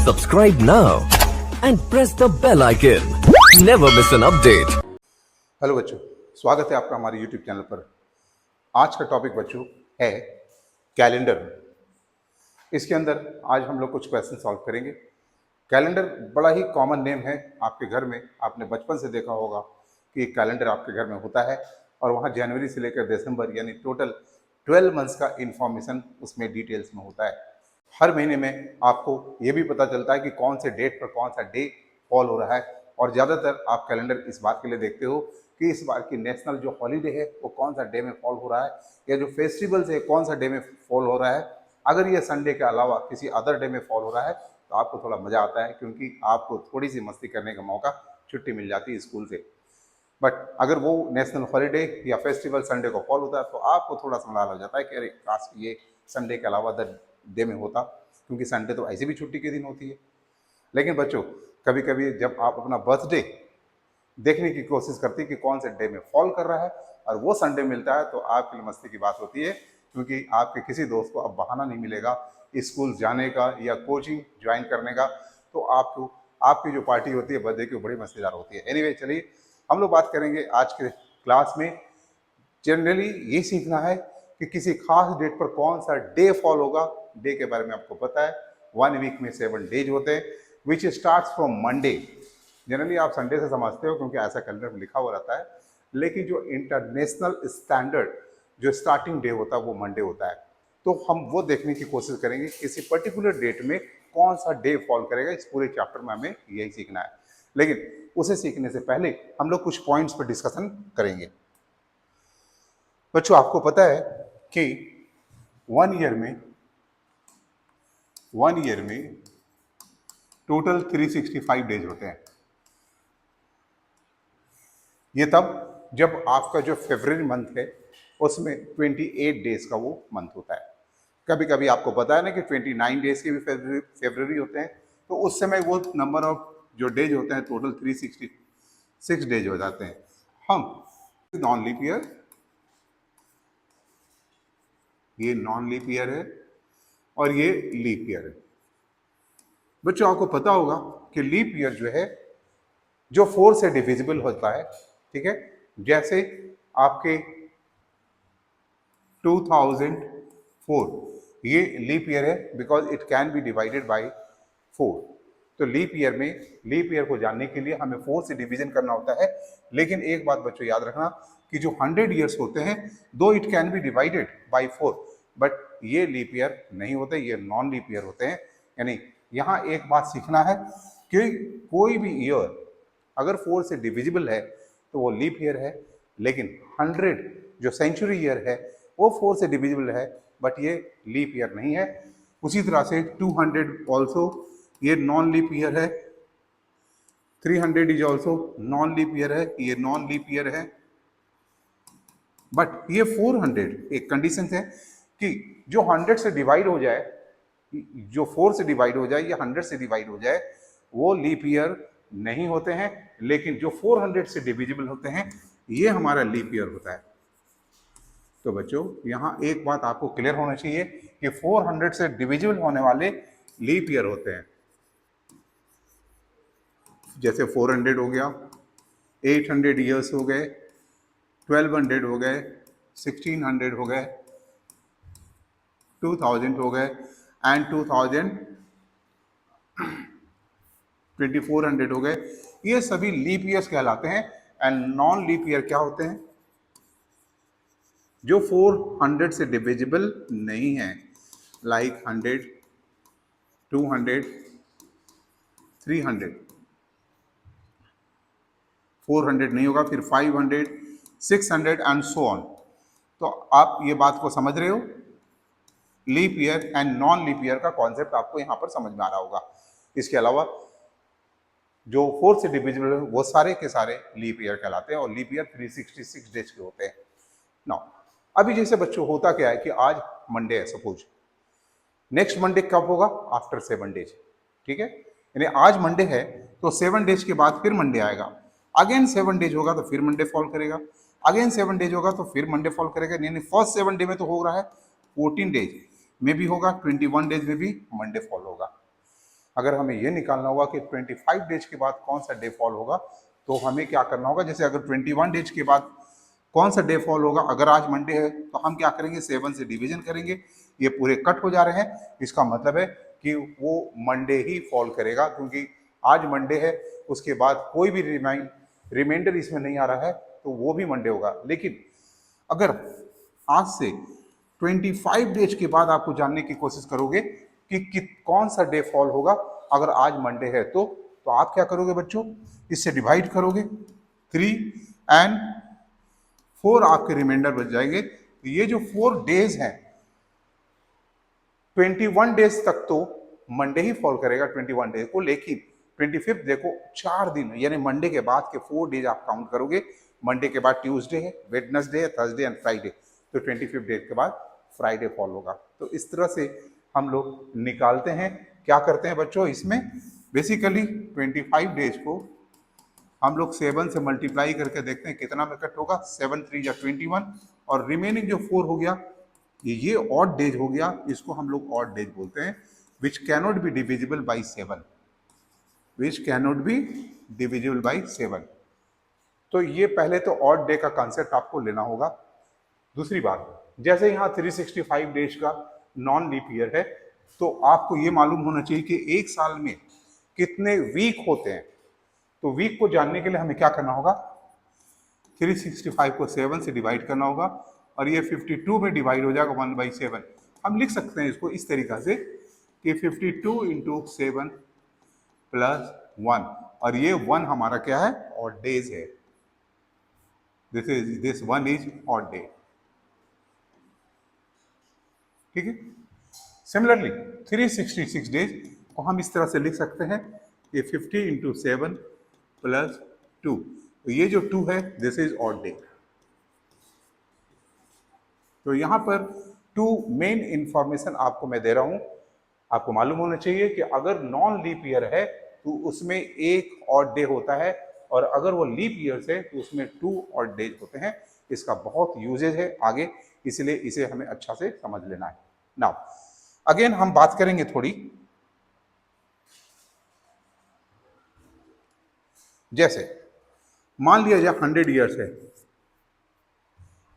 Subscribe now and press the bell icon. Never miss an update. Hello बच्चों, स्वागत है आपका हमारे YouTube चैनल पर। आज का टॉपिक बच्चों है कैलेंडर। इसके अंदर आज हम लोग कुछ क्वेश्चन सॉल्व करेंगे। कैलेंडर बड़ा ही कॉमन नेम है आपके घर में, आपने बचपन से देखा होगा कि कैलेंडर आपके घर में होता है और वहाँ जनवरी से लेकर दिसंबर यानी टोटल 12 मंथ्स का इंफॉर्मेशन उसमें डिटेल्स में होता है। हर महीने में आपको ये भी पता चलता है कि कौन से डेट पर कौन सा डे फॉल हो रहा है और ज़्यादातर आप कैलेंडर इस बात के लिए देखते हो कि इस बार की नेशनल जो हॉलीडे है वो कौन सा डे में फॉल हो रहा है या जो फेस्टिवल्स है कौन सा डे में फॉल हो रहा है। अगर ये संडे के अलावा किसी अदर डे में फॉल हो रहा है तो आपको थोड़ा मज़ा आता है क्योंकि आपको थोड़ी सी मस्ती करने का मौका, छुट्टी मिल जाती है स्कूल से। बट अगर वो नेशनल हॉलीडे या फेस्टिवल संडे को फॉल होता है तो आपको थोड़ा सा मलाल हो जाता है कि अरे काश ये संडे के अलावा अदर डे में होता, क्योंकि संडे तो ऐसे भी छुट्टी के दिन होती है। लेकिन बच्चों, कभी कभी जब आप अपना बर्थडे देखने की कोशिश करती है कि कौन से डे में फॉल कर रहा है और वो संडे मिलता है तो आपके लिए मस्ती की बात होती है, क्योंकि आपके किसी दोस्त को अब बहाना नहीं मिलेगा स्कूल जाने का या कोचिंग ज्वाइन करने का, तो आपको आपकी जो पार्टी होती है बर्थडे की बड़ी मजेदार होती है। एनीवे, चलिए हम लोग बात करेंगे आज के क्लास में। जनरली ये सीखना है कि किसी खास डेट पर कौन सा डे फॉल होगा। डे के बारे में आपको पता है, 1 वीक में 7 डेज होते हैं विच स्टार्ट्स फ्रॉम मंडे। जनरली आप संडे से समझते हो क्योंकि ऐसा कैलेंडर में लिखा हुआ रहता है, लेकिन जो इंटरनेशनल स्टैंडर्ड जो स्टार्टिंग डे होता है वो मंडे होता है। तो हम वो देखने की कोशिश करेंगे किसी पर्टिकुलर डेट में कौन सा डे फॉल करेगा। इस पूरे चैप्टर में हमें यही सीखना है, लेकिन उसे सीखने से पहले हम लोग कुछ पॉइंट्स पर डिस्कशन करेंगे। बच्चों, आपको पता है कि वन ईयर में टोटल 365 डेज होते हैं। ये तब जब आपका जो फरवरी मंथ है उसमें 28 डेज का वो मंथ होता है। कभी कभी आपको पता है ना कि 29 डेज के भी फरवरी होते हैं, तो उस समय वो नंबर ऑफ जो डेज होते हैं टोटल 366 डेज हो जाते हैं। हम नॉन लीप ईयर, ये नॉन लीप ईयर है और ये लीप ईयर है। बच्चों, आपको पता होगा कि लीप ईयर जो है जो 4 से डिविजिबल होता है, ठीक है। जैसे आपके 2004 ये लीप ईयर है because it can be divided by 4। तो लीप ईयर को जानने के लिए हमें 4 से डिवीजन करना होता है। लेकिन एक बात बच्चों याद रखना कि जो 100 ईयर्स होते हैं दो it can be divided by 4, but ये लीप ईयर नहीं होते, ये नॉन लीप ईयर होते हैं। यानी यहाँ एक बात सीखना है कि कोई भी ईयर अगर 4 से डिविजिबल है तो वो लीप ईयर है, लेकिन 100 जो सेंचुरी ईयर है वो 4 से डिविजिबल है बट ये लीप ईयर नहीं है। उसी तरह से 200 ऑल्सो ये नॉन लीप ईयर है, 300 is also non leap year है, ये नॉन लीप ईयर है। बट ये 400 एक कंडीशन है कि जो 100 से डिवाइड हो जाए, जो 4 से डिवाइड हो जाए या 100 से डिवाइड हो जाए वो लीप ईयर नहीं होते हैं, लेकिन जो 400 से डिविजिबल होते हैं ये हमारा लीप ईयर होता है। तो बच्चों, यहाँ एक बात आपको क्लियर होना चाहिए कि 400 से डिविजिबल होने वाले लीप ईयर होते हैं। जैसे 400 हो गया, 800 ईयर्स हो गए, 1200 हो गए, 1600 हो गए, 2000 हो गए एंड 2400 हो गए। ये सभी लीप ईयर्स कहलाते हैं। एंड नॉन लीप ईयर क्या होते हैं? जो 400 से डिविजिबल नहीं है, लाइक 100, 200, 300। 400 नहीं होगा, फिर 500, 600 एंड सो ऑन। तो आप ये बात को समझ रहे हो? Leap year and non leap year का कॉन्सेप्ट आपको यहाँ पर समझ में आ रहा होगा। इसके अलावा जो 4 से डिविजिबल है वो सारे के सारे लीप ईयर कहलाते हैं और लीप ईयर 366 डेज के होते हैं। नाउ अभी जैसे बच्चों होता क्या है कि आज मंडे है, सपोज नेक्स्ट मंडे कब होगा? आफ्टर 7 डेज, ठीक है। यानी आज मंडे है तो 7 डेज के बाद फिर मंडे आएगा, अगेन 7 डेज होगा तो फिर मंडे फॉल करेगा, अगेन 7 डेज होगा तो फिर मंडे फॉल करेगा। यानी फर्स्ट 7 डे में तो हो रहा है, 14 डेज में भी होगा, 21 डेज में भी मंडे फॉल होगा। अगर हमें ये निकालना होगा कि 25 डेज के बाद कौन सा डे फॉल होगा, तो हमें क्या करना होगा, जैसे अगर 21 डेज के बाद कौन सा डे फॉल होगा, अगर आज मंडे है तो हम क्या करेंगे, 7 से डिवीजन करेंगे, ये पूरे कट हो जा रहे हैं, इसका मतलब है कि वो मंडे ही फॉल करेगा, क्योंकि आज मंडे है, उसके बाद कोई भी रिमाइंडर इसमें नहीं आ रहा है, तो वो भी मंडे होगा। लेकिन अगर आज से 25 डेज के बाद आपको जानने की कोशिश करोगे कि कौन सा डे फॉल होगा, अगर आज मंडे है तो आप क्या करोगे बच्चों, इससे डिवाइड करोगे, 3 एंड 4 आपके रिमाइंडर बच जाएंगे। तो ये जो 4 डेज हैं, 21 डेज तक तो मंडे ही फॉल करेगा 21 डेज को, लेकिन 25 देखो 4 दिन, यानी मंडे के बाद के 4 डेज आप काउंट करोगे, मंडे के बाद ट्यूसडे है, वेडनेसडे है, थर्सडे एंड फ्राइडे, तो 25 डेज के बाद फ्राइडे फॉल होगा। तो इस तरह से हम लोग निकालते हैं। क्या करते हैं बच्चों, इसमें बेसिकली 25 डेज को हम लोग 7 से मल्टीप्लाई करके देखते हैं कितना में कट होगा, 7 3 या 21, और रिमेनिंग जो 4 हो गया ये ऑड डेज हो गया, इसको हम लोग ऑड डेज बोलते हैं, which cannot be divisible by 7, which cannot be divisible by 7। तो ये पहले तो ऑड डे का कॉन्सेप्ट आपको लेना होगा। दूसरी बात, जैसे यहाँ 365 डेज का नॉन लीप ईयर है, तो आपको ये मालूम होना चाहिए कि एक साल में कितने वीक होते हैं। तो वीक को जानने के लिए हमें क्या करना होगा, 365 को 7 से डिवाइड करना होगा, और ये 52 में डिवाइड हो जाएगा 1/7। हम लिख सकते हैं इसको इस तरीका से कि 52 इंटू 7 प्लस 1, और ये 1 हमारा क्या है, ऑड डेज है, दिस 1 इज ऑड डे। ठीक है। सिमिलरली 366 डेज को हम इस तरह से लिख सकते हैं कि 50 इंटू 7 प्लस 2, तो ये जो 2 है दिस इज ऑड डे। तो यहाँ पर 2 मेन इंफॉर्मेशन आपको मैं दे रहा हूँ। आपको मालूम होना चाहिए कि अगर नॉन लीप ईयर है तो उसमें एक ऑड डे होता है, और अगर वो लीप ईयर है तो उसमें 2 ऑड डेज होते हैं। इसका बहुत यूजेज है आगे, इसलिए इसे हमें अच्छा से समझ लेना है। नाउ अगेन हम बात करेंगे थोड़ी, जैसे मान लिया जाए 100 ईयर्स है,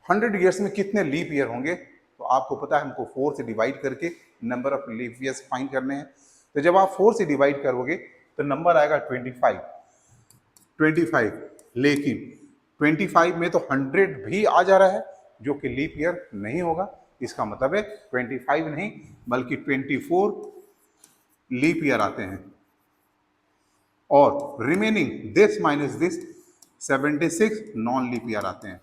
100 ईयर्स में कितने लीप ईयर होंगे, तो आपको पता है हमको 4 से डिवाइड करके number of leap years find करने हैं। तो जब आप 4 से डिवाइड करोगे तो नंबर आएगा 25। लेकिन 25 में तो 100 भी आ जा रहा है, जो कि लीप ईयर नहीं होगा। इसका मतलब है 25 नहीं बल्कि 24 लीप ईयर आते हैं, और remaining this minus this 76 non leap year आते हैं।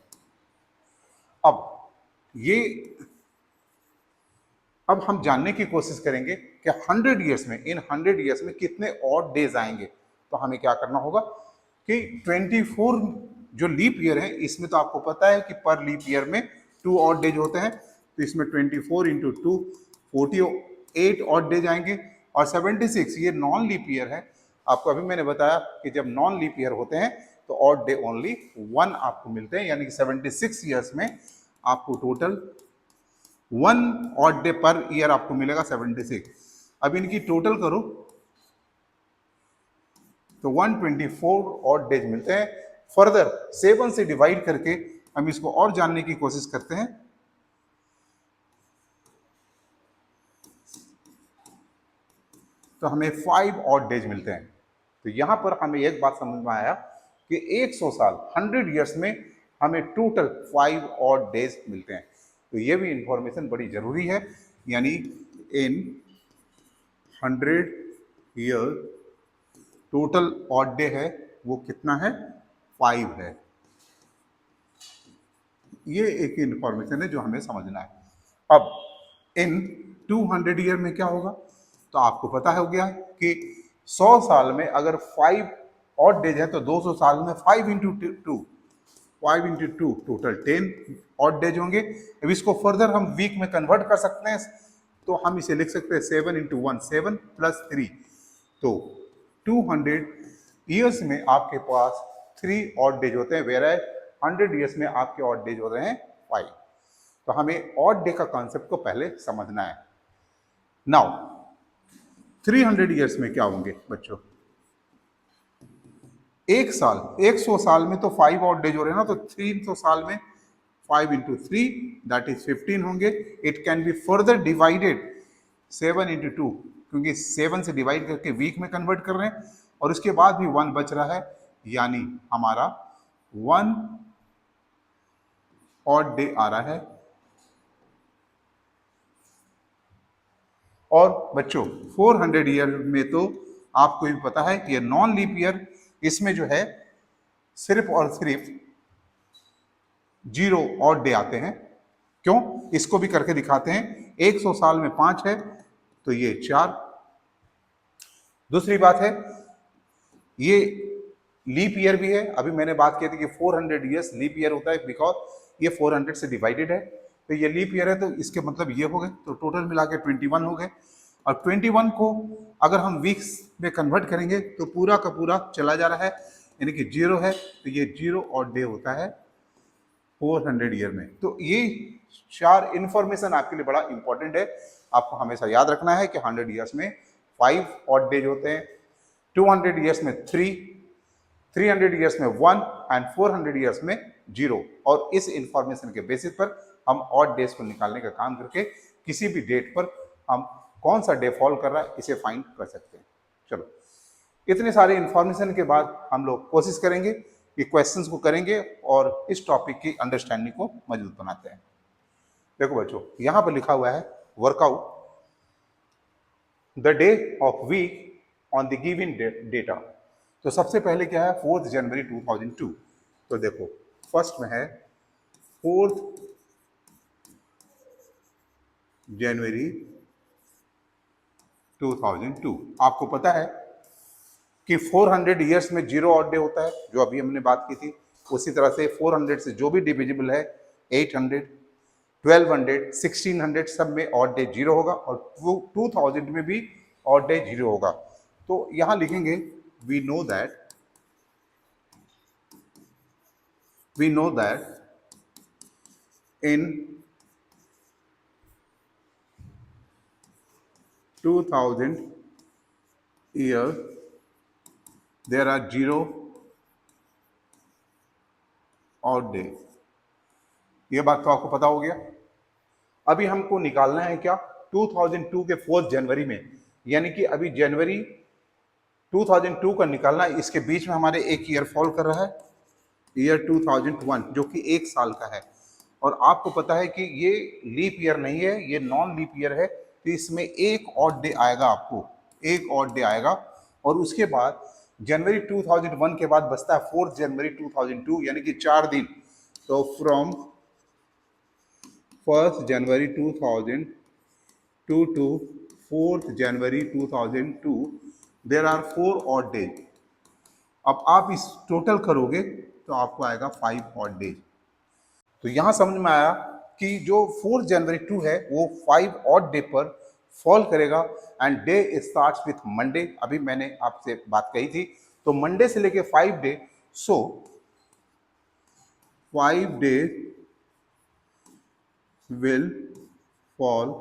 अब हम जानने की कोशिश करेंगे कि 100 ईयर्स में, इन 100 ईयर्स में कितने ऑड डेज आएंगे। तो हमें क्या करना होगा कि 24 जो लीप ईयर है, इसमें तो आपको पता है कि पर लीप ईयर में 2 ऑड डेज होते हैं, तो इसमें 24 इंटू 2 48 ऑड डेज आएंगे, और 76 ये नॉन लीप ईयर है। आपको अभी मैंने बताया कि जब नॉन लीप ईयर होते हैं तो ऑड डे ओनली 1 आपको मिलते हैं, यानी कि 76 ईयर्स में आपको total 1 odd day per year आपको मिलेगा 76। अब इनकी टोटल करो तो 124 ऑड डेज मिलते हैं। फर्दर 7 से डिवाइड करके हम इसको और जानने की कोशिश करते हैं। तो हमें 5 ऑड डेज मिलते हैं। तो यहां पर हमें एक बात समझ में आया कि 100 साल 100 ईयर्स में हमें टोटल 5 ऑड डेज मिलते हैं। तो ये भी इंफॉर्मेशन बड़ी जरूरी है, यानी इन 100 ईयर टोटल ऑड डे है वो कितना है, 5 है। ये एक इंफॉर्मेशन है जो हमें समझना है। अब इन 200 ईयर में क्या होगा, तो आपको पता हो गया कि 100 साल में अगर 5 ऑड डेज है तो 200 साल में 5 इंटू 2 टोटल 10 ऑड डेज होंगे। अब इसको फर्दर हम वीक में कन्वर्ट कर सकते हैं, तो हम इसे लिख सकते हैं 7 इंटू 1 7 प्लस 3। तो 200 ईयर्स में आपके पास 3 ऑड डेज होते हैं, वेयर 100 ईयर्स में आपके ऑड डेज होते हैं 5। तो हमें ऑड डे का कॉन्सेप्ट को पहले समझना है। नाउ 300 ईयर्स में क्या होंगे बच्चों? एक साल, 100 साल में तो 5 ऑड डेज हो रहे हैं ना, तो 300 साल में 5 इंटू 3 दैट इज 15 होंगे। It can be further divided 7 into 2, क्योंकि 7 से डिवाइड करके वीक में कन्वर्ट कर रहे हैं, और उसके बाद भी 1 बच रहा है, यानी हमारा 1 ऑड डे आ रहा है। और बच्चों 400 ईयर में तो आपको भी पता है कि ये नॉन लीप ईयर, इसमें जो है सिर्फ और सिर्फ 0 ऑड डे आते हैं। क्यों? इसको भी करके दिखाते हैं। 100 साल में 5 है तो ये 4। दूसरी बात है, ये लीप ईयर भी है। अभी मैंने बात की थी कि 400 ईयर्स लीप ईयर होता है, बिकॉज ये 400 से डिवाइडेड है, तो ये लीप ईयर है, तो इसके मतलब ये हो गए, तो टोटल मिला के 21 हो गए। और 21 को अगर हम वीक्स में कन्वर्ट करेंगे तो पूरा का पूरा चला जा रहा है, यानी कि 0 है, तो ये 0 ऑड डे होता है 400 ईयर में। तो ये 4 इंफॉर्मेशन आपके लिए बड़ा इंपॉर्टेंट है। आपको हमेशा याद रखना है कि 100 ईयर्स में 5 ऑड डेज होते हैं, 200 ईयर्स में 3, 300 ईयर्स में 1 एंड 400 ईयर्स में 0। और इस इंफॉर्मेशन के बेसिस पर हम ऑड डेज को निकालने का काम करके किसी भी डेट पर हम कौन सा डे फॉल कर रहा है इसे फाइंड कर सकते हैं। चलो, इतने सारे इंफॉर्मेशन के बाद हम लोग कोशिश करेंगे कि क्वेश्चंस को करेंगे और इस टॉपिक की अंडरस्टैंडिंग को मजबूत बनाते हैं। देखो बच्चों, यहां पर लिखा हुआ है work out the day of week on the given data. तो सबसे पहले क्या है? 4 जनवरी 2002। तो देखो, फर्स्ट में है 4 जनवरी 2002। आपको पता है कि 400 ईयर्स में 0 ऑड डे होता है, जो अभी हमने बात की थी। उसी तरह से 400 से जो भी डिविजिबल है, 800, 1200, 1600 सब में ऑड डे 0 होगा, और 2000 में भी ऑड डे 0 होगा। तो यहां लिखेंगे we know that in 2000 year there are 0 odd day। ये बात तो आपको पता हो गया। अभी हमको निकालना है क्या? 2002 के 4 जनवरी में, यानी कि अभी जनवरी 2002 का निकालना है। इसके बीच में हमारे एक ईयर फॉल कर रहा है, ईयर 2001, जो कि 1 साल का है। और आपको पता है कि ये लीप ईयर नहीं है, ये नॉन लीप ईयर है, तो इसमें एक ऑड डे आएगा, आपको एक ऑड डे आएगा। और उसके बाद जनवरी 2001 के बाद बचता है 4 जनवरी 2002, यानी कि 4 दिन। तो from 1 January 2002 to 4 January 2002 there are 4 odd days. अब आप इस टोटल करोगे तो आपको आएगा 5 ऑड डेज। तो यहां समझ में आया कि जो 4 जनवरी 2 है वो 5 ऑड डे पर फॉल करेगा, and day starts with Monday. अभी मैंने आपसे बात कही थी, तो मंडे से लेके 5 day, so 5 day will fall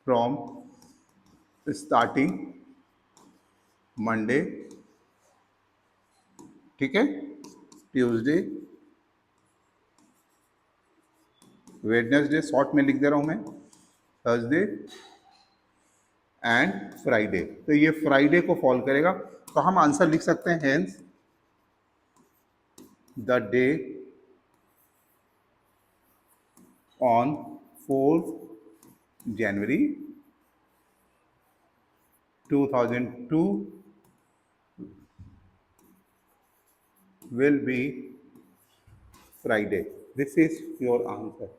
from starting Monday, ठीक है, ट्यूसडे, वेडनेसडे, शॉर्ट में लिख दे रहा हूं मैं, थर्सडे एंड फ्राइडे। तो ये फ्राइडे को फॉल करेगा। तो हम आंसर लिख सकते हैं, hence the day on 4 January 2002 will be Friday। This is your answer।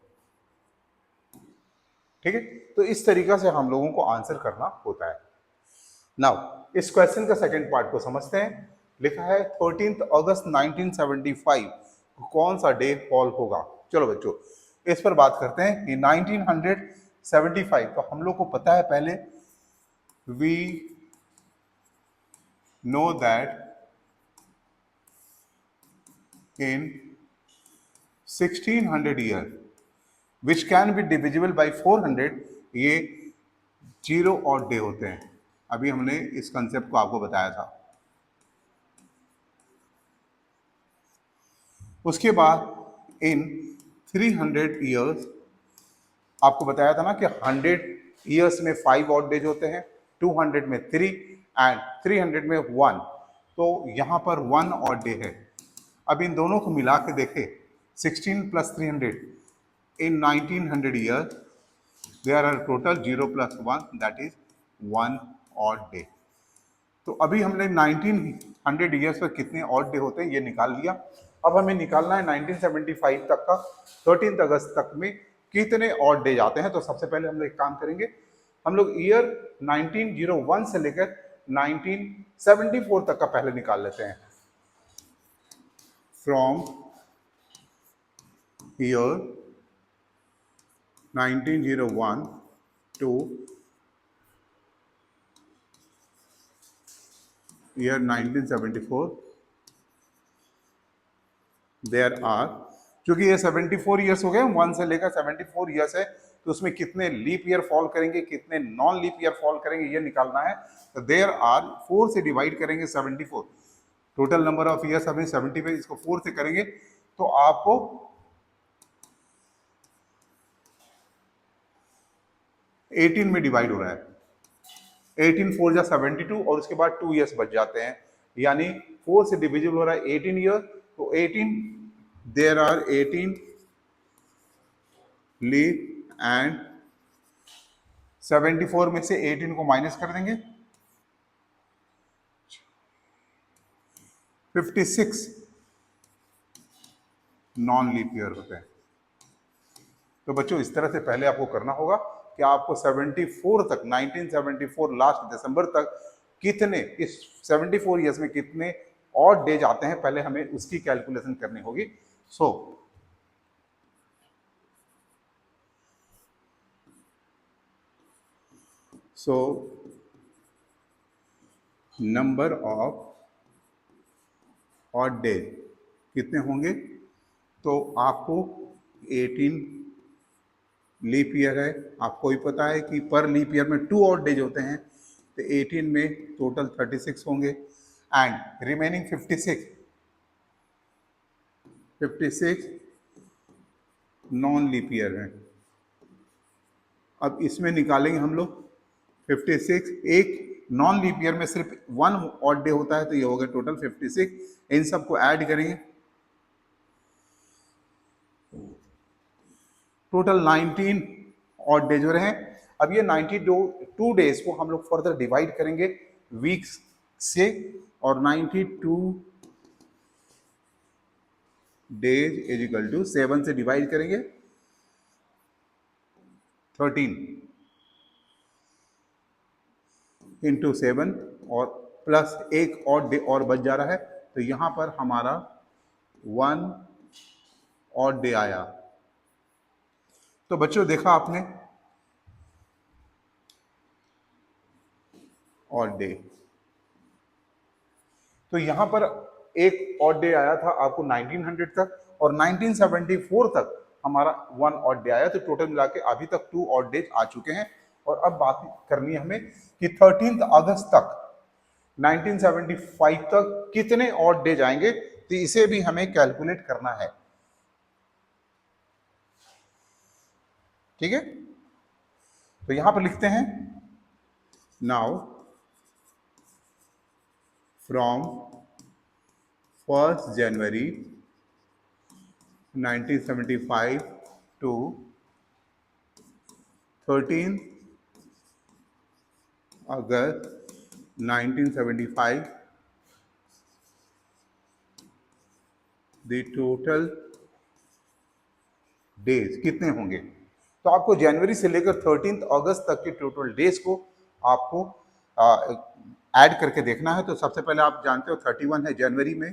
ठीक है, तो इस तरीका से हम लोगों को आंसर करना होता है। नाउ इस क्वेश्चन का सेकंड पार्ट को समझते हैं। लिखा है 13 अगस्त 1975 कौन सा डे फॉल होगा। चलो बच्चों, इस पर बात करते हैं कि 1975, तो हम लोग को पता है, पहले we know that in 1600 year which can be divisible by 400, ये जीरो ऑड डे होते हैं। अभी हमने इस कंसेप्ट को आपको बताया था। उसके बाद इन 300 ईयर्स आपको बताया था ना कि 100 ईयर्स में 5 ऑड डेज होते हैं, 200 में 3 एंड 300 में 1। तो यहाँ पर 1 ऑड डे है। अब इन दोनों को मिला के देखें, 16 + 300 in 1900 years there are total 0 + 1 that is 1 odd day. तो अभी हमने 1900 ईयर्स पर कितने ऑड डे होते हैं ये निकाल लिया। अब हमें निकालना है 1975 तक का, 13 अगस्त तक में कितने ऑड डे आते हैं। तो सबसे पहले हम लोग एक काम करेंगे, हम लोग ईयर 1901 से लेकर 1974 तक का पहले निकाल लेते हैं। From year 1901 to year 1974 there are, क्योंकि ये 74 ईयर्स हो गए, 1 से लेकर 74 ईयर्स है, तो उसमें कितने लीप ईयर फॉल करेंगे, कितने नॉन लीप ईयर फॉल करेंगे ये निकालना है। तो देयर आर 4 से डिवाइड करेंगे 74, टोटल नंबर ऑफ ईयर्स हमें 70 पे, इसको 4 से करेंगे तो आपको 18 में डिवाइड हो रहा है। 18 4 जा 72 और उसके बाद 2 ईयर्स बच जाते हैं, यानी 4 से डिविजिबल हो रहा है 18 ईयर। तो 18 देयर आर 18 लीप एंड 74 में से 18 को माइनस कर देंगे, 56 नॉन लीप ईयर होते हैं। तो बच्चों इस तरह से पहले आपको करना होगा कि आपको 74 तक, 1974 लास्ट दिसंबर तक कितने, इस 74 ईयर्स में कितने ऑड डेज आते हैं, पहले हमें उसकी कैलकुलेशन करनी होगी। So number of odd days कितने होंगे, तो आपको 18 लीप ईयर है, आपको ही पता है कि पर लीप ईयर में 2 ऑड डेज होते हैं, तो 18 में टोटल 36 होंगे and remaining 56 non leap year है। अब इसमें निकालेंगे हम लोग 56, एक नॉन लीप ईयर में सिर्फ 1 ऑड डे होता है, तो ये हो गया टोटल 56। इन सबको ऐड करेंगे, टोटल 19 ऑड डेज हो रहे हैं। अब ये 92 डेज को हम लोग फर्दर डिवाइड करेंगे वीक्स से, और 92 डेज इज इक्वल टू 7 से डिवाइड करेंगे 13 इंटू 7 और प्लस एक और डे और बच जा रहा है, तो यहां पर हमारा 1 और डे आया। तो बच्चों देखा आपने और डे, तो यहां पर एक ऑड डे आया था आपको 1900 तक, और 1974 तक हमारा 1 ऑड डे आया। तो टोटल मिला के अभी तक 2 ऑड डेज आ चुके हैं। और अब बात करनी है हमें कि 13 अगस्त तक 1975 तक कितने ऑड डेज आएंगे, तो इसे भी हमें कैलकुलेट करना है। ठीक है, तो यहां पर लिखते हैं now from 1 January 1975 to 13 August 1975 the total days कितने होंगे। तो आपको जनवरी से लेकर 13 अगस्त तक के टोटल डेज को आपको ऐड करके देखना है। तो सबसे पहले आप जानते हो 31 है जनवरी में,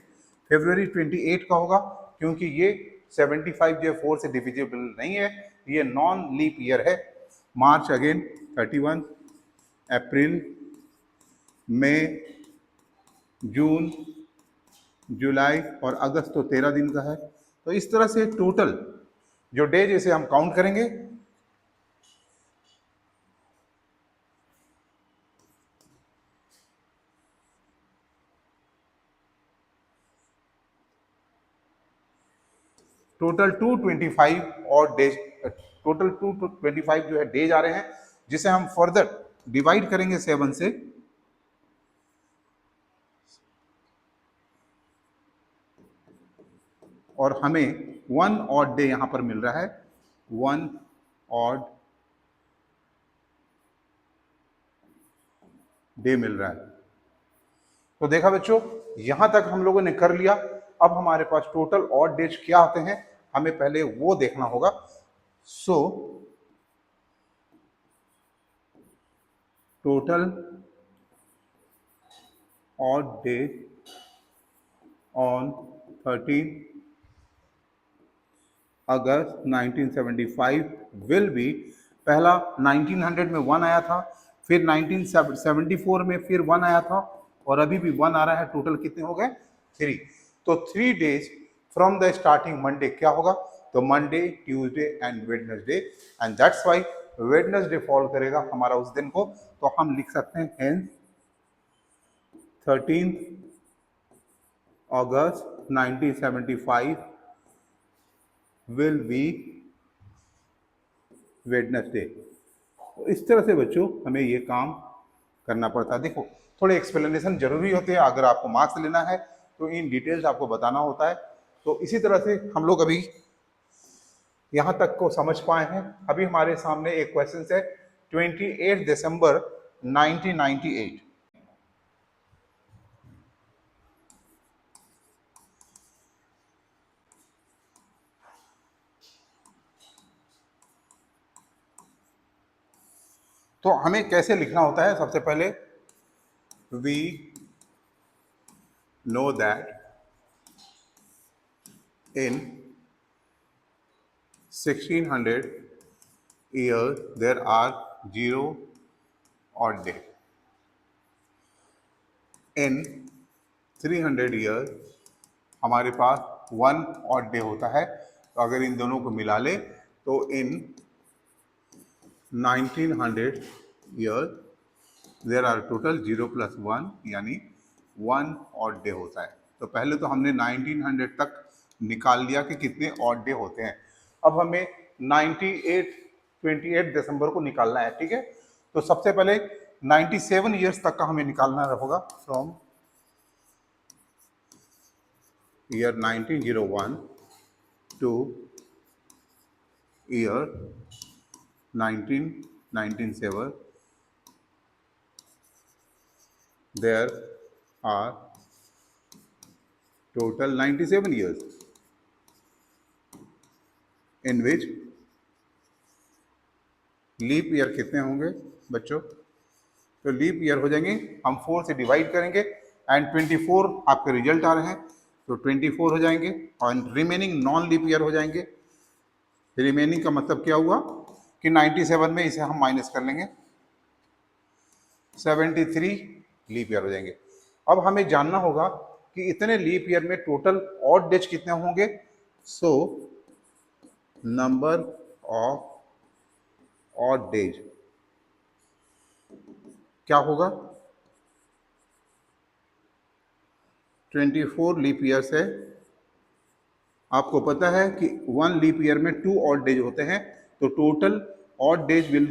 फरवरी 28 का होगा क्योंकि ये 75 जो 4 से डिविजिबल नहीं है, ये नॉन लीप ईयर है। मार्च अगेन 31, अप्रैल, मई, जून, जुलाई और अगस्त तो 13 दिन का है। तो इस तरह से टोटल जो डेज इसे हम काउंट करेंगे टोटल 225 और डेज, टोटल 225 जो है डेज आ रहे हैं, जिसे हम फर्दर डिवाइड करेंगे 7 से, और हमें 1 ऑड डे यहां पर मिल रहा है, 1 ऑड डे मिल रहा है। तो देखा बच्चों, यहां तक हम लोगों ने कर लिया। अब हमारे पास टोटल ऑड डेज क्या आते हैं, हमें पहले वो देखना होगा। So total odd day on 13 August 1975 will be, पहला 1900 में 1 आया था, फिर 1974 में फिर 1 आया था, और अभी भी 1 आ रहा है। टोटल कितने हो गए? 3। तो 3 days from the starting Monday क्या होगा? तो Monday, Tuesday and Wednesday, and that's why Wednesday fall करेगा हमारा उस दिन को। तो हम लिख सकते हैं hence 13 August 1975 will be Wednesday. तो इस तरह से बच्चों हमें ये काम करना पड़ता है। देखो, थोड़े एक्सप्लेनेशन जरूरी होते हैं, अगर आपको मार्क्स लेना है तो इन डिटेल्स आपको बताना होता है। तो इसी तरह से हम लोग अभी यहाँ तक को समझ पाए हैं। अभी हमारे सामने एक क्वेश्चन है 28 दिसंबर 1998। तो हमें कैसे लिखना होता है? सबसे पहले we know that in 1600 years there are 0 odd day. In 300 years हमारे पास 1 ऑड डे होता है। तो अगर इन दोनों को मिला ले तो इन 1900 years देयर आर टोटल 0 + 1 यानी 1 ऑड डे होता है। तो पहले तो हमने 1900 तक निकाल लिया कि कितने ऑड डे होते हैं। अब हमें 28 दिसंबर को निकालना है, ठीक है। तो सबसे पहले 97 ईयर्स तक का हमें निकालना होगा। From year 1901 to year 1997 there are total 97 years in which leap year कितने होंगे बच्चों? तो लीप ईयर हो जाएंगे, हम 4 से डिवाइड करेंगे एंड 24 आपके रिजल्ट आ रहे हैं, तो 24 हो जाएंगे, और रिमेनिंग नॉन लीप ईयर हो जाएंगे। रिमेनिंग का मतलब क्या हुआ कि 97 में इसे हम माइनस कर लेंगे, 73 लीप ईयर हो जाएंगे। अब हमें जानना होगा कि इतने लीप ईयर में टोटल ऑड डेज कितने होंगे। So number of odd days क्या होगा? 24 लीप ईयर से आपको पता है कि 1 लीप ईयर में 2 ऑड डेज होते हैं, तो total odd days will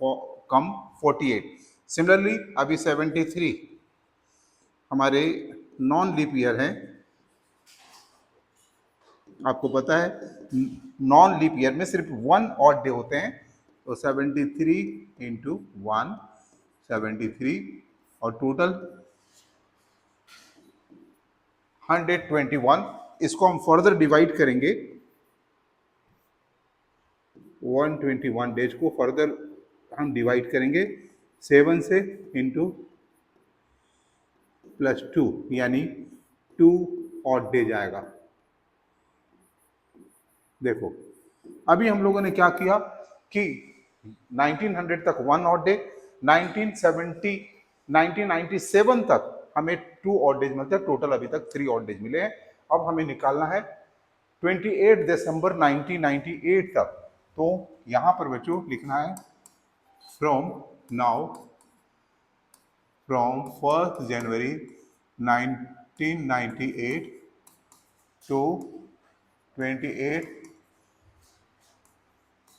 come 48। Similarly अभी 73 हमारे नॉन लीप ईयर हैं। आपको पता है नॉन लीप ईयर में सिर्फ 1 ऑड डे होते हैं, तो 73 इंटू 1 73, और टोटल 121। इसको हम फर्दर डिवाइड करेंगे, 121 डेज को फर्दर हम डिवाइड करेंगे 7 से इंटू +2 यानी 2 ऑड डे जाएगा। देखो, अभी हम लोगों ने क्या किया कि 1900 तक 1 ऑड डे, 1997 तक हमें 2 ऑड डेज मिलते हैं, टोटल अभी तक 3 ऑड डेज मिले हैं। अब हमें निकालना है 28 दिसंबर 1998 तक। तो यहां पर बच्चों लिखना है from now, from 1 January 1998 to 28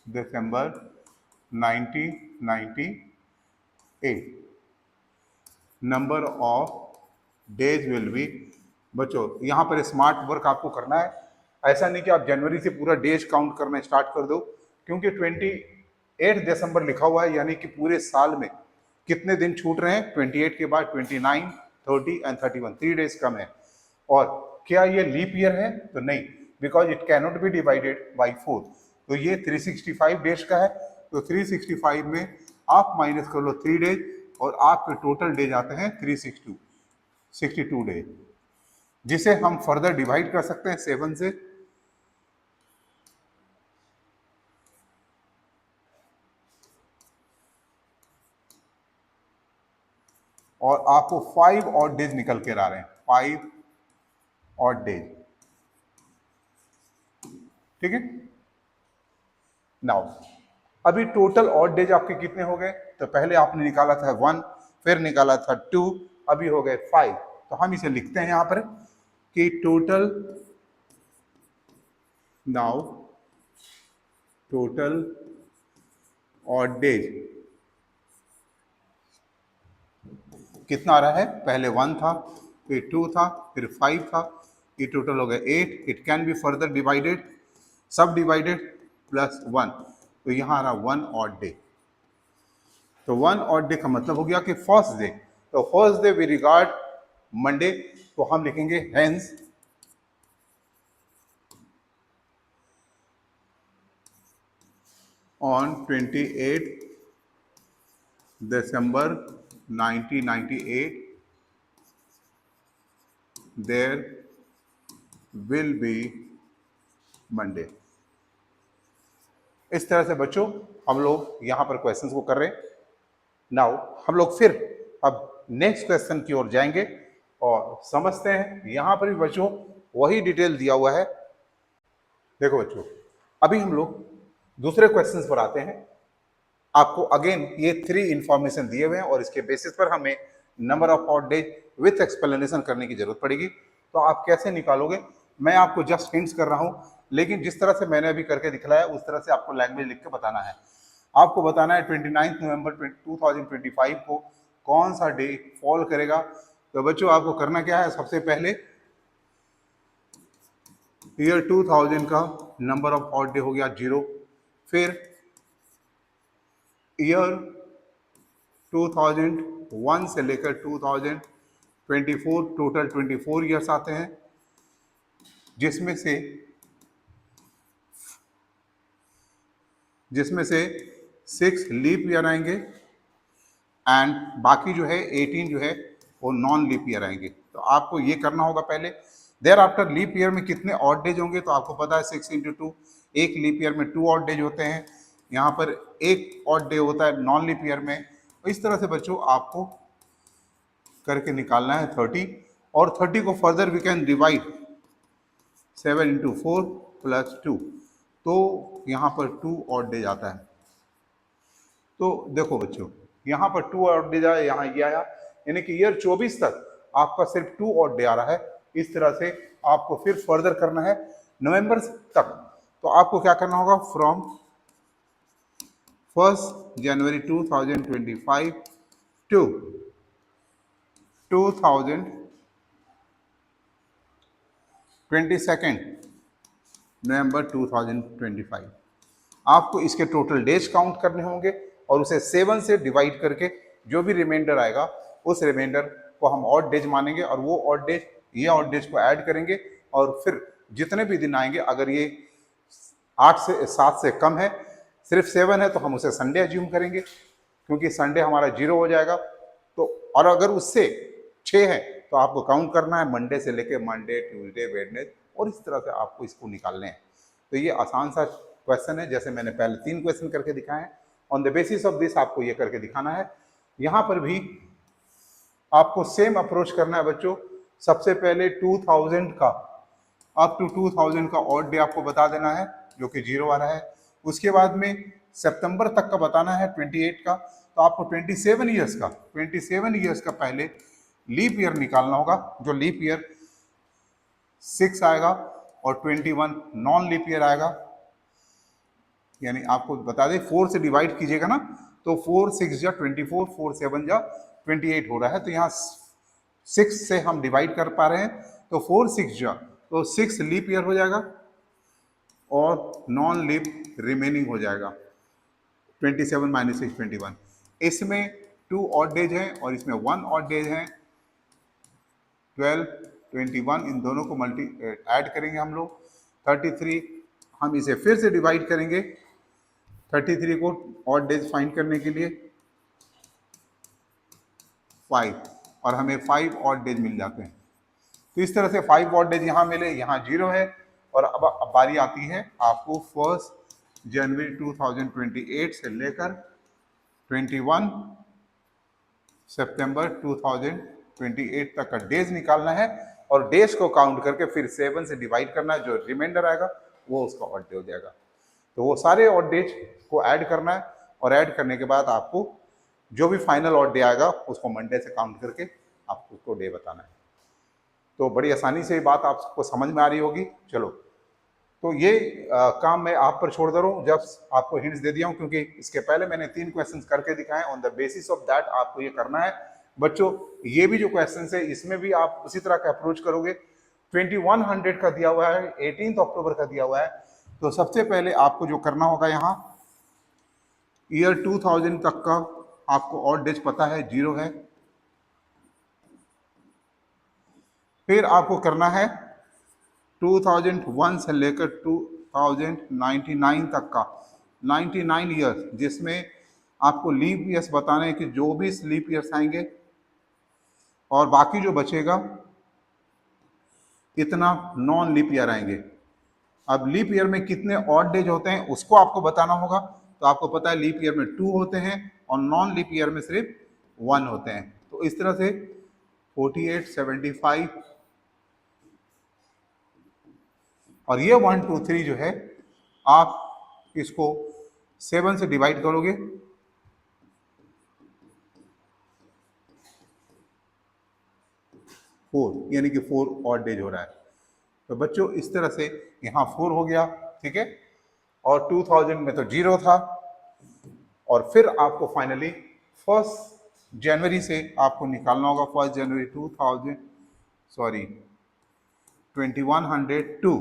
December 1998। Number of days will be, बच्चों यहाँ पर स्मार्ट वर्क आपको करना है। ऐसा नहीं कि आप जनवरी से पूरा डेज काउंट करना स्टार्ट कर दो, क्योंकि 28 दिसंबर लिखा हुआ है, यानी कि पूरे साल में कितने दिन छूट रहे हैं। 28 के बाद 29, 30 एंड 31, 3 डेज कम है। और क्या ये लीप ईयर है? तो नहीं, because it cannot be divided by 4। तो ये 365 डेज का है, तो 365 में आप माइनस कर लो 3 डेज और आपके टोटल डेज आते हैं 362 डेज, जिसे हम फर्दर डिवाइड कर सकते हैं 7 से। और आपको 5 और डेज निकल के आ रहे हैं, 5 और डेज। ठीक है। नाउ अभी टोटल ऑड डेज आपके कितने हो गए? तो पहले आपने निकाला था 1, फिर निकाला था 2, अभी हो गए 5। तो हम इसे लिखते हैं यहां पर कि total, now total odd days कितना आ रहा है? पहले 1 था, फिर 2 था, फिर 5 था, ये टोटल हो गया 8। It can be further divided, सब डिवाइडेड प्लस 1, तो यहां आ रहा 1 ऑड डे। तो 1 ऑड डे का मतलब हो गया कि फर्स्ट डे। तो first day we regard Monday, तो हम लिखेंगे hence on 28 December 1998 there will be Monday. इस तरह से बच्चों हम लोग यहां पर क्वेश्चंस को कर रहे हैं। नाउ हम लोग फिर अब नेक्स्ट क्वेश्चन की ओर जाएंगे और समझते हैं। यहां पर भी बच्चों वही डिटेल दिया हुआ है। देखो बच्चों, अभी हम लोग दूसरे क्वेश्चंस पर आते हैं। आपको अगेन ये 3 इंफॉर्मेशन दिए हुए हैं और इसके बेसिस पर हमें number of odd days with explanation करने की जरूरत पड़ेगी। तो आप कैसे निकालोगे? मैं आपको जस्ट हिंट्स कर रहा हूं, लेकिन जिस तरह से मैंने अभी करके दिखलाया उस तरह से आपको लैंग्वेज लिख के बताना है। आपको बताना है 29 नवंबर 2025 को कौन सा डे फॉल करेगा। तो बच्चों आपको करना क्या है? सबसे पहले ईयर 2000 का नंबर ऑफ ऑड डे हो गया 0, फिर ईयर 2001 से लेकर 2024 टोटल 24 ईयर्स आते हैं, जिसमें से 6 लीप ईयर आएंगे एंड बाकी जो है 18 जो है वो नॉन लीप ईयर आएंगे। तो आपको ये करना होगा पहले। देयर आफ्टर लीप ईयर में कितने ऑड डेज होंगे? तो आपको पता है 6 × 2, एक लीप ईयर में 2 ऑड डेज होते हैं, यहाँ पर एक ऑड डे होता है नॉन लीप ईयर में। इस तरह से बच्चों आपको करके निकालना है 30, और 30 को फर्दर वी कैन डिवाइड 7 × 4 + 2, तो यहाँ पर 2 ऑड डेज आता है। तो देखो बच्चों यहाँ पर 2 ऑड डेज आया, यहाँ ये आया, यानी कि ईयर 24 तक आपका सिर्फ 2 ऑड डे आ रहा है। इस तरह से आपको फिर फर्दर करना है नवंबर तक। तो आपको क्या करना होगा? फ्रॉम 1 जनवरी 2025 टू 22 नवंबर 2025 आपको इसके टोटल डेज काउंट करने होंगे और उसे 7 से डिवाइड करके जो भी रिमाइंडर आएगा उस रिमाइंडर को हम ऑड डेज मानेंगे, और वो ऑड डेज ये ऑड डेज को ऐड करेंगे, और फिर जितने भी दिन आएंगे, अगर ये 8 से 7 से कम है, सिर्फ 7 है, तो हम उसे संडे एज्यूम करेंगे, क्योंकि संडे हमारा 0 हो जाएगा। तो और अगर उससे 6 है तो आपको काउंट करना है मंडे से लेके मंडे, ट्यूसडे, वेडनेसडे, और इस तरह से आपको इसको निकालने हैं। तो ये आसान सा क्वेश्चन है, जैसे मैंने पहले 3 क्वेश्चन करके दिखाए हैं। On the basis of this आपको ये करके दिखाना है। यहाँ पर भी आपको सेम अप्रोच करना है बच्चों। सबसे पहले 2000 का अप टू 2000 का ऑड डे आपको बता देना है, जो कि 0 आ रहा है। उसके बाद में सितंबर तक का बताना है 28 का, तो आपको 27 ईयर्स का पहले लीप ईयर निकालना होगा, जो लीप ईयर 6 आएगा, और 21 नॉन लीप ईयर आएगा। यानी आपको बता दें 4 से डिवाइड कीजिएगा ना तो 4 6 जा 24, 4 7 जा 28 हो रहा है, तो यहाँ 6 से हम डिवाइड कर पा रहे हैं, तो 4 6 जा तो 6 लीप ईयर हो जाएगा और नॉन लीप रिमेनिंग हो जाएगा 27 माइनस 6 21। इसमें 2 ऑड डेज हैं और इसमें 1 ऑड डेज हैं। 12 21 इन दोनों को ऐड करेंगे हम लोग 33। हम इसे फिर से डिवाइड करेंगे 33 को ऑड डेज फाइंड करने के लिए 5, और हमें 5 ऑड डेज मिल जाते हैं। तो इस तरह से 5 ऑड डेज यहाँ मिले, यहाँ 0 है। और अब बारी आती है आपको 1 जनवरी 2028 से लेकर 21 सितंबर 2028 तक का डेज निकालना है, और डेज को काउंट करके फिर 7 से डिवाइड करना है, जो रिमाइंडर आएगा वो उसका ऑड डे हो जाएगा। तो वो सारे ऑड डेज को ऐड करना है, और ऐड करने के बाद आपको जो भी फाइनल ऑड डे आएगा उसको मंडे से काउंट करके आपको उसको डे बताना है। तो बड़ी आसानी से ये बात आपको समझ में आ रही होगी। चलो, तो ये काम मैं आप पर छोड़ दे रहा हूँ, जब आपको हिंट्स दे दिया हूँ, क्योंकि इसके पहले मैंने 3 क्वेश्चंस करके दिखाए। On the basis of that आपको ये करना है बच्चों। ये भी जो क्वेश्चंस है इसमें भी आप उसी तरह का अप्रोच करोगे। 2100 का दिया हुआ है, 18 अक्टूबर का दिया हुआ है, तो सबसे पहले आपको जो करना होगा, यहाँ ईयर 2000 तक का आपको ऑड डेज पता है, 0 है। फिर आपको करना है 2001 से लेकर 2099 तक का 99 ईयर्स, जिसमें आपको लीप ईयर्स बताने हैं कि जो भी लीप ईयर्स आएंगे, और बाकी जो बचेगा इतना नॉन लीप ईयर आएंगे। अब लीप ईयर में कितने ऑड डेज होते हैं उसको आपको बताना होगा। तो आपको पता है लीप ईयर में 2 होते हैं और नॉन लीप ईयर में सिर्फ 1 होते हैं। तो इस तरह से 48 75 और ये 1 2 3 जो है आप इसको 7 से डिवाइड करोगे, 4, यानी कि 4 ऑड डेज हो रहा है। तो बच्चों इस तरह से यहाँ 4 हो गया, ठीक है। और 2000 में तो 0 था, और फिर आपको फाइनली 1 जनवरी से आपको निकालना होगा। 1 जनवरी 2000 सॉरी 2100 टू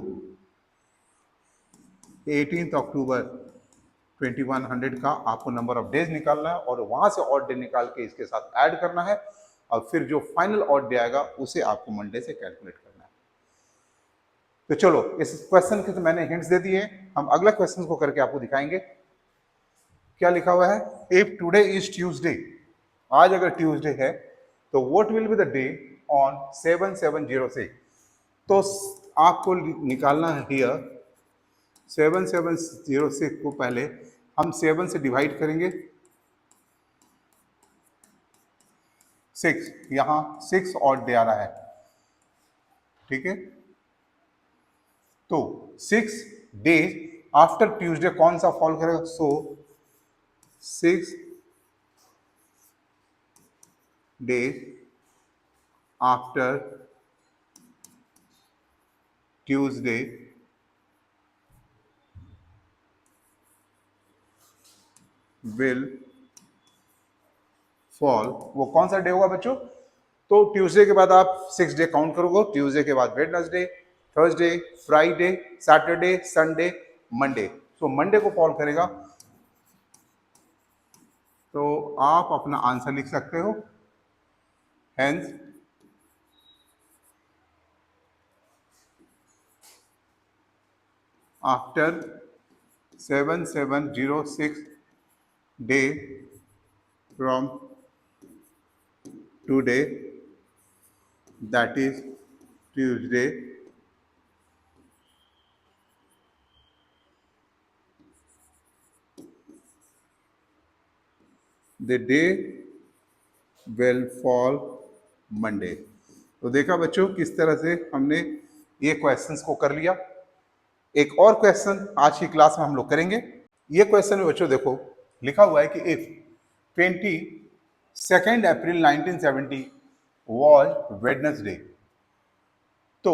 18 अक्टूबर 2100 का आपको नंबर ऑफ डेज निकालना है, और वहां से ऑड डे निकाल के इसके साथ ऐड करना है, और फिर जो फाइनल ऑड डे आएगा उसे आपको मंडे से कैलकुलेट करना है। तो चलो, इस क्वेश्चन के तो मैंने हिंट्स दे दिए, हम अगला क्वेश्चन को करके आपको दिखाएंगे। क्या लिखा हुआ है? इफ टुडे इज ट्यूसडे, आज अगर ट्यूसडे है तो what will be the day on 7706। तो आपको निकालना है हियर 7706 को पहले हम 7 से डिवाइड करेंगे। 6, यहाँ 6 ऑड डे आ रहा है, ठीक है। तो 6 डेज आफ्टर ट्यूसडे कौन सा फॉल करेगा? सो 6 days after Tuesday will fall. वो कौन सा डे होगा बच्चों? तो ट्यूसडे के बाद आप 6 डे काउंट करोगे। ट्यूसडे के बाद Wednesday, Thursday, Friday, Saturday, Sunday, Monday. So Monday को फॉल करेगा। तो आप अपना आंसर लिख सकते हो। Hence after 7706 day from today, that is Tuesday, the day will fall Monday। तो देखा बच्चों किस तरह से हमने ये क्वेश्चंस को कर लिया। एक और क्वेश्चन आज की क्लास में हम लोग करेंगे। ये क्वेश्चन में बच्चों देखो लिखा हुआ है कि इफ 22 अप्रैल 1970 वॉज वेडनेसडे, तो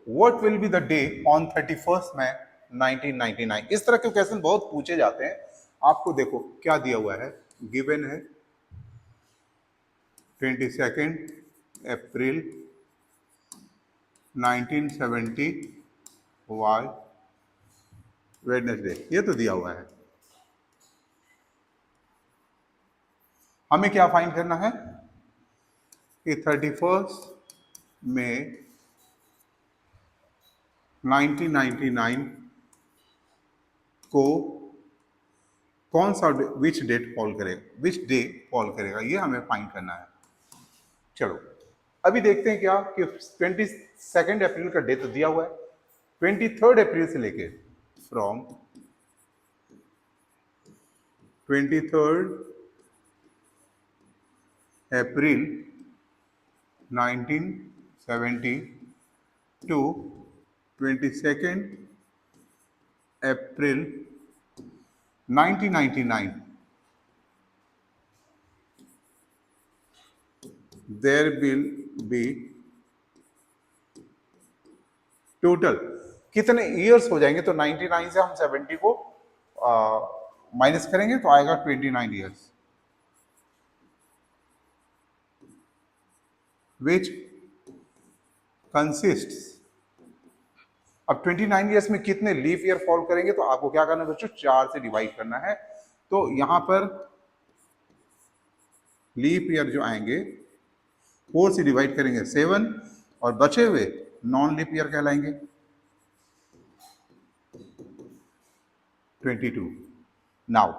what will be the day on 31st May 1999। इस तरह के क्वेश्चन बहुत पूछे जाते हैं। आपको देखो क्या दिया हुआ है, गिवन है 22 अप्रैल 1970 वाई वेडनेसडे, ये तो दिया हुआ है। हमें क्या फाइंड करना है कि 31 मई 1999 को कौन सा विच डेट फॉल करेगा, विच डे फॉल करेगा, ये हमें फाइंड करना है। चलो अभी देखते हैं क्या कि 22 अप्रैल का डे तो दिया हुआ है, 23 अप्रैल से लेके from 23 April 1970 to 22 April 1999 there will be total कितने ईयर्स हो जाएंगे। तो 99 से हम 70 को माइनस करेंगे तो आएगा 29 ईयर्स, विच कंसिस्ट्स। अब 29 ईयर्स में कितने लीफ ईयर फॉल करेंगे, तो आपको क्या करना है बच्चों, 4 से डिवाइड करना है। तो यहां पर लीप ईयर जो आएंगे 4 से डिवाइड करेंगे 7, और बचे हुए नॉन लीप ईयर कहलाएंगे 22। Now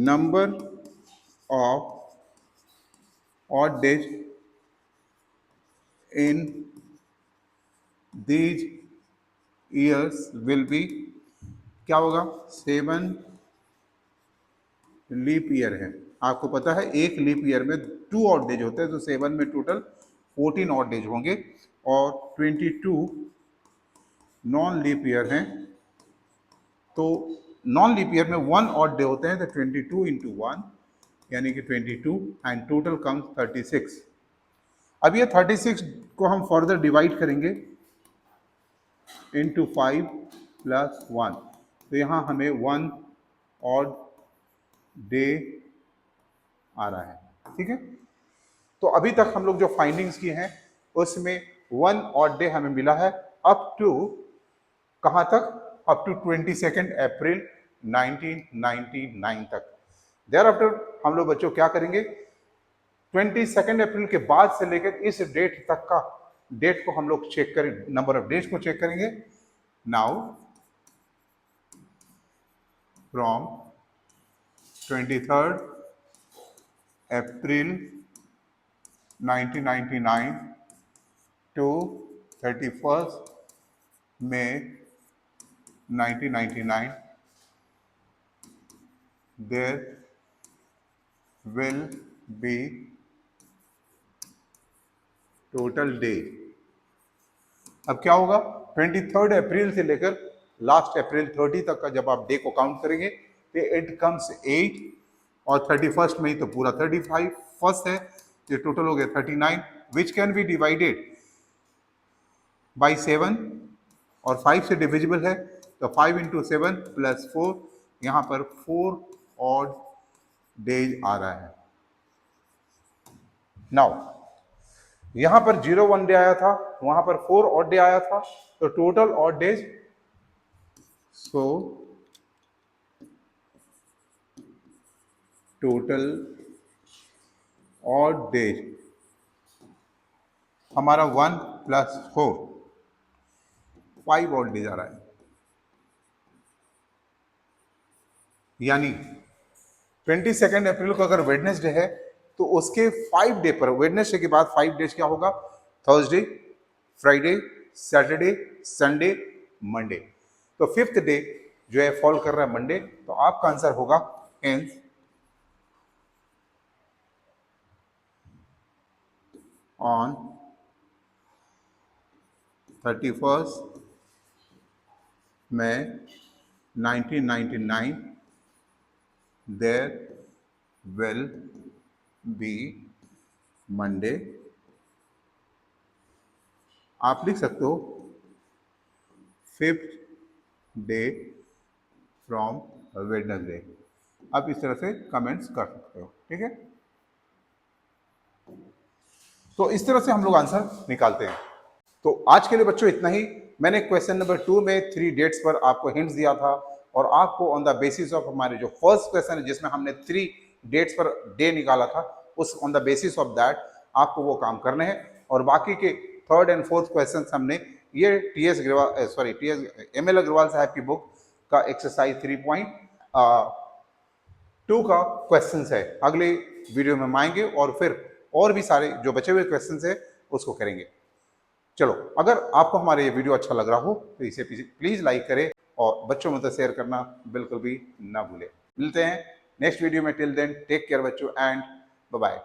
number of odd days in these years will be, क्या होगा, 7 लीप ईयर है। आपको पता है एक लीप ईयर में 2 ऑड डेज होते हैं, तो 7 में टोटल 14 ऑड डेज होंगे, और 22 नॉन लीप ईयर हैं। तो नॉन लीप ईयर में 1 ऑड डे होते हैं, तो 22 इंटू 1 यानी कि 22, एंड टोटल कम्स 36। अब ये 36 को हम फर्दर डिवाइड करेंगे इंटू 5 प्लस 1, तो यहाँ हमें 1 ऑड डे आ रहा है। ठीक है, तो अभी तक हम लोग जो फाइंडिंग्स की हैं उसमें 1 ऑड डे हमें मिला है अप टू कहाँ तक, अप टू 22 अप्रैल 1999 तक। देयर आफ्टर हम लोग बच्चों क्या करेंगे, 22 अप्रैल के बाद से लेकर इस डेट तक का डेट को हम लोग चेक करें, नंबर ऑफ डेज को चेक करेंगे। Now from 23 April 1999 to 31 May 1999 there will be total day. अब क्या होगा, 23 अप्रैल से लेकर लास्ट अप्रैल 30 तक का जब आप डे को काउंट करेंगे तो इट कम्स 8, और 31 में ही तो पूरा 35 फर्स्ट है, ये टोटल हो गया 39, which can be divided by 7, और 5 से डिविजिबल है, तो 5 इंटू 7 प्लस 4, यहाँ पर 4 ऑड डेज आ रहा है। नाउ यहां पर 0 1 डे आया था, वहां पर 4 ऑड डे आया था, तो total odd days, so total odd days हमारा 1 प्लस 4 5 ऑड डेज आ रहा है। यानी 22 अप्रैल को अगर वेडनेसडे है तो उसके 5 डे पर, वेडनेसडे के बाद 5 डेज क्या होगा, Thursday, Friday, Saturday, Sunday, Monday. तो 5th डे जो है फॉल कर रहा है मंडे, तो आपका आंसर होगा hence on 31 May 1999 there will be Monday आप लिख सकते हो 5th डे फ्रॉम वेडनेसडे। आप इस तरह से कमेंट्स कर सकते हो, ठीक है। तो इस तरह से हम लोग आंसर निकालते हैं। तो आज के लिए बच्चों इतना ही। मैंने क्वेश्चन नंबर 2 में 3 डेट्स पर आपको हिंट्स दिया था और आपको ऑन द बेसिस ऑफ हमारे जो फर्स्ट क्वेश्चन है जिसमें हमने 3 डेट्स पर डे निकाला था, उस on the basis of that आपको वो काम करने हैं। और बाकी के थर्ड एंड फोर्थ क्वेश्चन हमने ये एम एल अग्रवाल साहब की बुक का एक्सरसाइज 3.2 का क्वेश्चन है। अगले वीडियो में हम आएंगे और फिर और भी सारे जो बचे हुए क्वेश्चन है उसको करेंगे। चलो, अगर आपको हमारा ये वीडियो अच्छा लग रहा हो तो इसे प्लीज लाइक करें और बच्चों में तो शेयर करना बिल्कुल भी ना भूलें। मिलते हैं नेक्स्ट वीडियो में। टिल देन टेक केयर बच्चों एंड बाय बाय।